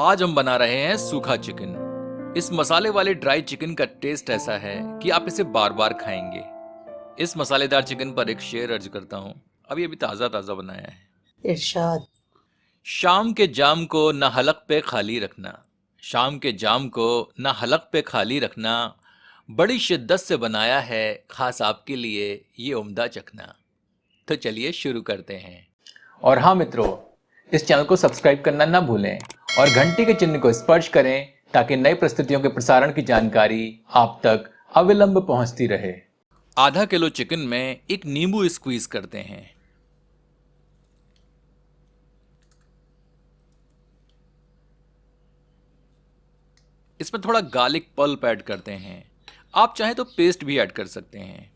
आज हम बना रहे हैं सूखा चिकन। इस मसाले वाले ड्राई चिकन का टेस्ट ऐसा है कि आप इसे बार बार खाएंगे। इस मसालेदार चिकन पर एक शेर अर्ज करता हूँ। अभी अभी ताज़ा ताज़ा बनाया है। इरशाद। शाम के जाम को न हलक पे खाली रखना। शाम के जाम को न हलक पे खाली रखना। बड़ी शिद्दत से बनाया है खास आपके लिए ये उम्दा चखना। तो चलिए शुरू करते हैं। और हाँ मित्रों, इस चैनल को सब्सक्राइब करना ना भूलें और घंटी के चिन्ह को स्पर्श करें ताकि नई प्रस्तुतियों के प्रसारण की जानकारी आप तक अविलंब पहुंचती रहे। आधा किलो चिकन में एक नींबू स्क्वीज करते हैं। इसमें थोड़ा गार्लिक पल्प ऐड करते हैं। आप चाहें तो पेस्ट भी ऐड कर सकते हैं।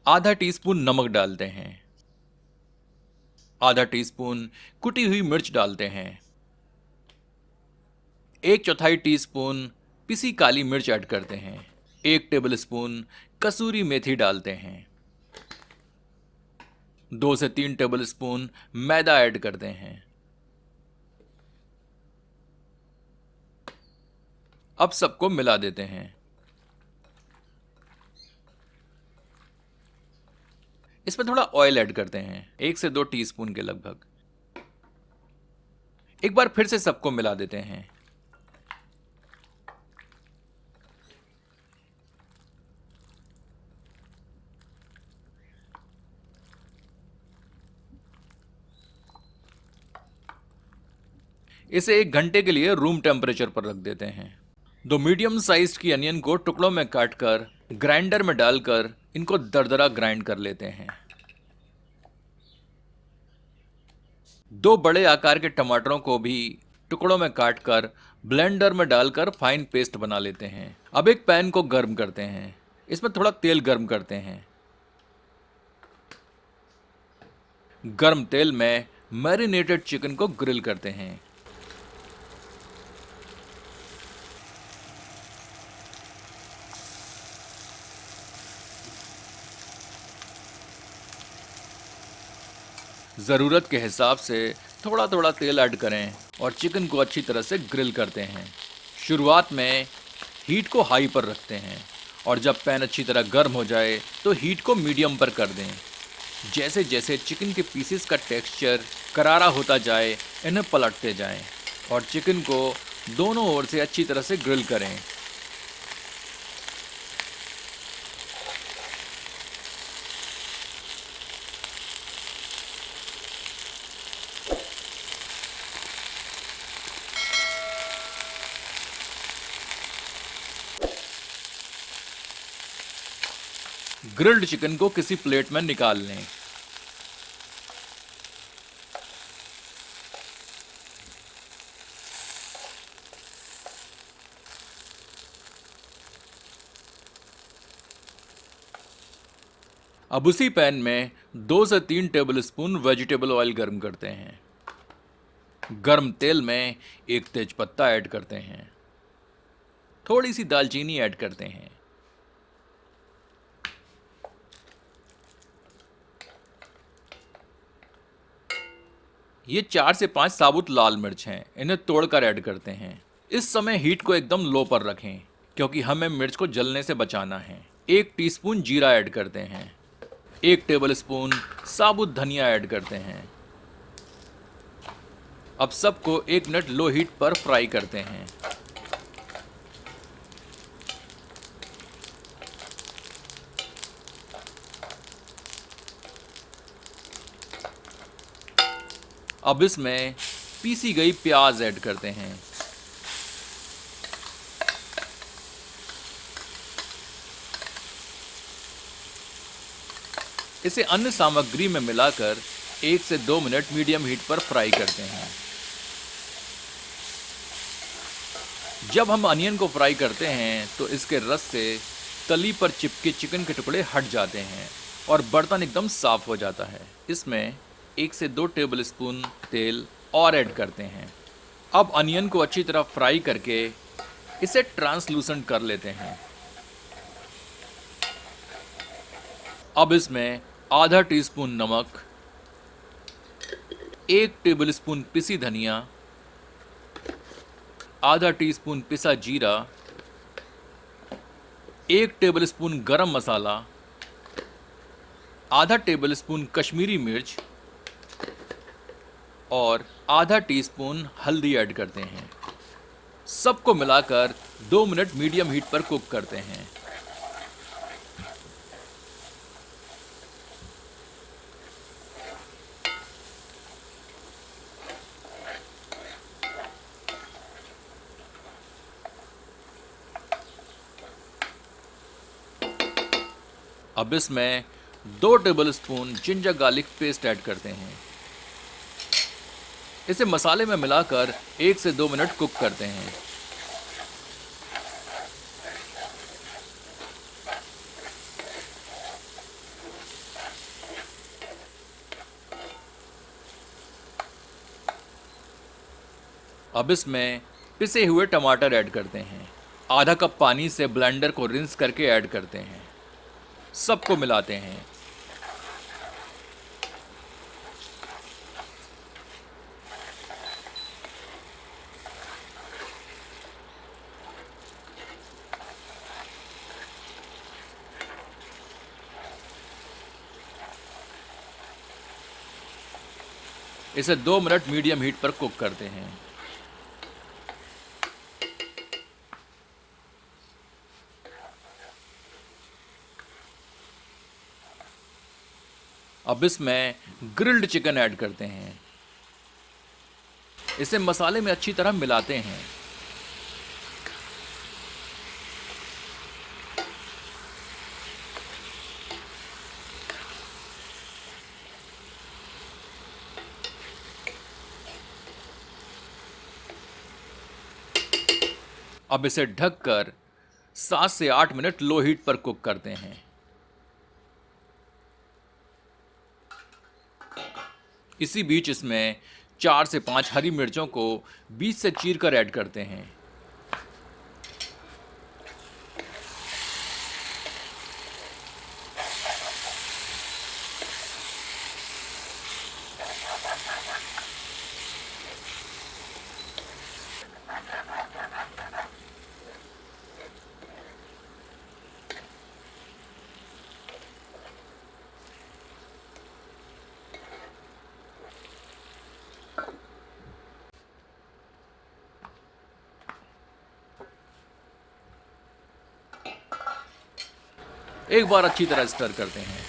आधा टीस्पून नमक डालते हैं। आधा टीस्पून कुटी हुई मिर्च डालते हैं। एक चौथाई टीस्पून पिसी काली मिर्च ऐड करते हैं। एक टेबलस्पून कसूरी मेथी डालते हैं। 2 से 3 टेबलस्पून मैदा ऐड करते हैं। अब सबको मिला देते हैं। इसमें थोड़ा ऑयल ऐड करते हैं, 1 से 2 टीस्पून के लगभग। एक बार फिर से सबको मिला देते हैं। इसे 1 घंटे के लिए रूम टेम्परेचर पर रख देते हैं। 2 मीडियम साइज की अनियन को टुकड़ों में काटकर ग्राइंडर में डालकर इनको दरदरा ग्राइंड कर लेते हैं। 2 बड़े आकार के टमाटरों को भी टुकड़ों में काटकर ब्लेंडर में डालकर फाइन पेस्ट बना लेते हैं। अब एक पैन को गर्म करते हैं। इसमें थोड़ा तेल गर्म करते हैं। गर्म तेल में मैरिनेटेड चिकन को ग्रिल करते हैं। ज़रूरत के हिसाब से थोड़ा थोड़ा तेल ऐड करें और चिकन को अच्छी तरह से ग्रिल करते हैं। शुरुआत में हीट को हाई पर रखते हैं और जब पैन अच्छी तरह गर्म हो जाए तो हीट को मीडियम पर कर दें। जैसे जैसे चिकन के पीसेस का टेक्सचर करारा होता जाए इन्हें पलटते जाएं और चिकन को दोनों ओर से अच्छी तरह से ग्रिल करें। ग्रिल्ड चिकन को किसी प्लेट में निकाल लें। अब उसी पैन में 2 से 3 टेबलस्पून वेजिटेबल ऑयल गर्म करते हैं। गर्म तेल में एक तेजपत्ता ऐड करते हैं। थोड़ी सी दालचीनी ऐड करते हैं। ये 4 से 5 साबुत लाल मिर्च हैं, इन्हें तोड़कर ऐड करते हैं। इस समय हीट को एकदम लो पर रखें क्योंकि हमें मिर्च को जलने से बचाना है। 1 टीस्पून जीरा ऐड करते हैं। 1 टेबलस्पून साबुत धनिया ऐड करते हैं। अब सबको 1 मिनट लो हीट पर फ्राई करते हैं। अब इसमें पीसी गई प्याज ऐड करते हैं। इसे अन्य सामग्री में मिलाकर 1 से 2 मिनट मीडियम हीट पर फ्राई करते हैं। जब हम अनियन को फ्राई करते हैं तो इसके रस से तली पर चिपके चिकन के टुकड़े हट जाते हैं और बर्तन एकदम साफ हो जाता है। इसमें 1 से 2 टेबलस्पून तेल और ऐड करते हैं। अब अनियन को अच्छी तरह फ्राई करके इसे ट्रांसलूसेंट कर लेते हैं। अब इसमें आधा टीस्पून नमक, 1 टेबलस्पून पिसी धनिया, आधा टीस्पून पिसा जीरा, 1 टेबलस्पून गरम मसाला, आधा टेबलस्पून कश्मीरी मिर्च और आधा टीस्पून हल्दी ऐड करते हैं। सबको मिलाकर 2 मिनट मीडियम हीट पर कुक करते हैं। अब इसमें 2 tablespoon ginger garlic paste add करते हैं। इसे मसाले में मिलाकर 1 से 2 मिनट कुक करते हैं। अब इसमें पिसे हुए टमाटर ऐड करते हैं। आधा कप पानी से ब्लेंडर को रिंस करके ऐड करते हैं। सबको मिलाते हैं। इसे 2 मिनट मीडियम हीट पर कुक करते हैं। अब इसमें ग्रिल्ड चिकन ऐड करते हैं। इसे मसाले में अच्छी तरह मिलाते हैं। अब इसे ढककर 7 से 8 मिनट लो हीट पर कुक करते हैं। इसी बीच इसमें 4 से 5 हरी मिर्चों को बीच से चीरकर ऐड करते हैं। एक बार अच्छी तरह स्टर करते हैं।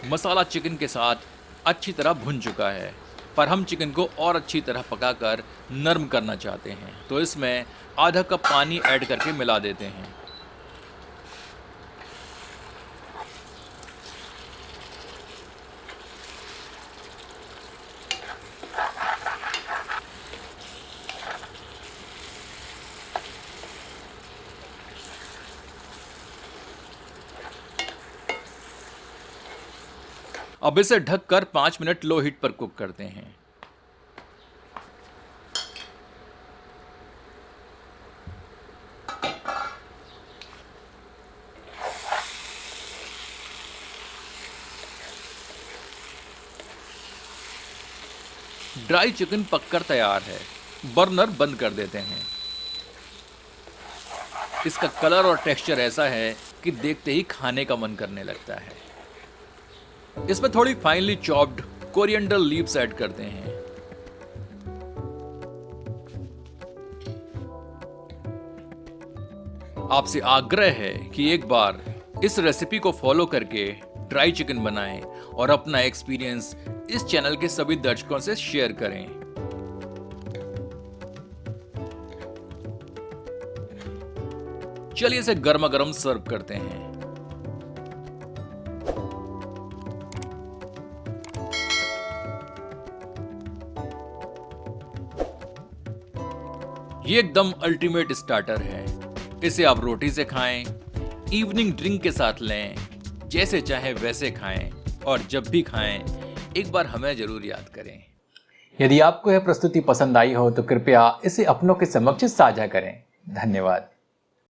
मसाला चिकन के साथ अच्छी तरह भुन चुका है, पर हम चिकन को और अच्छी तरह पकाकर नरम करना चाहते हैं, तो इसमें आधा कप पानी ऐड करके मिला देते हैं। अब इसे ढककर 5 मिनट लो हीट पर कुक करते हैं। ड्राई चिकन पककर तैयार है। बर्नर बंद कर देते हैं। इसका कलर और टेक्सचर ऐसा है कि देखते ही खाने का मन करने लगता है। इसमें थोड़ी finally chopped coriander leaves add करते हैं। आपसे आग्रह है कि एक बार इस रेसिपी को फॉलो करके ड्राई चिकन बनाएं और अपना एक्सपीरियंस इस चैनल के सभी दर्शकों से शेयर करें। चलिए इसे गर्मा गर्म सर्व करते हैं। ये एकदम अल्टीमेट स्टार्टर है। इसे आप रोटी से खाएं, इवनिंग ड्रिंक के साथ लें, जैसे चाहे वैसे खाएं और जब भी खाएं एक बार हमें जरूर याद करें। यदि आपको यह प्रस्तुति पसंद आई हो तो कृपया इसे अपनों के समक्ष साझा करें। धन्यवाद।